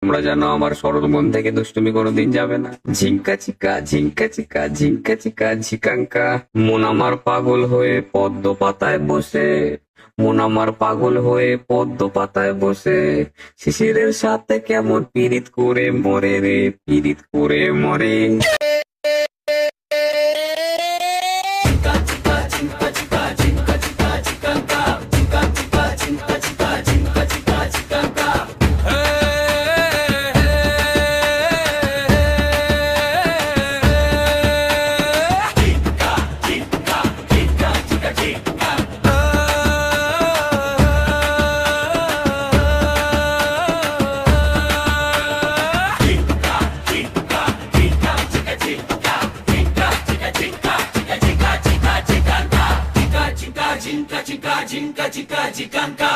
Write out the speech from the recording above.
তোমরা জানো আমার সরল মন থেকে দুষ্টুমি কোনোদিন যাবে না। ঝিঙ্কা চিকা ঝিঙ্কা চিকা ঝিঙ্কা চিকা ঝিকাঙ্কা, মন আমার পাগল হয়ে পদ্ম পাতায় বসে, মন আমার পাগল হয়ে পদ্ম পাতায় বসে, শিশিরের সাথে কেমন পীড়িত করে মরে রে, পীড়িত করে মরে। Jinka, jinka, jinka, jinka, jinka, jinka.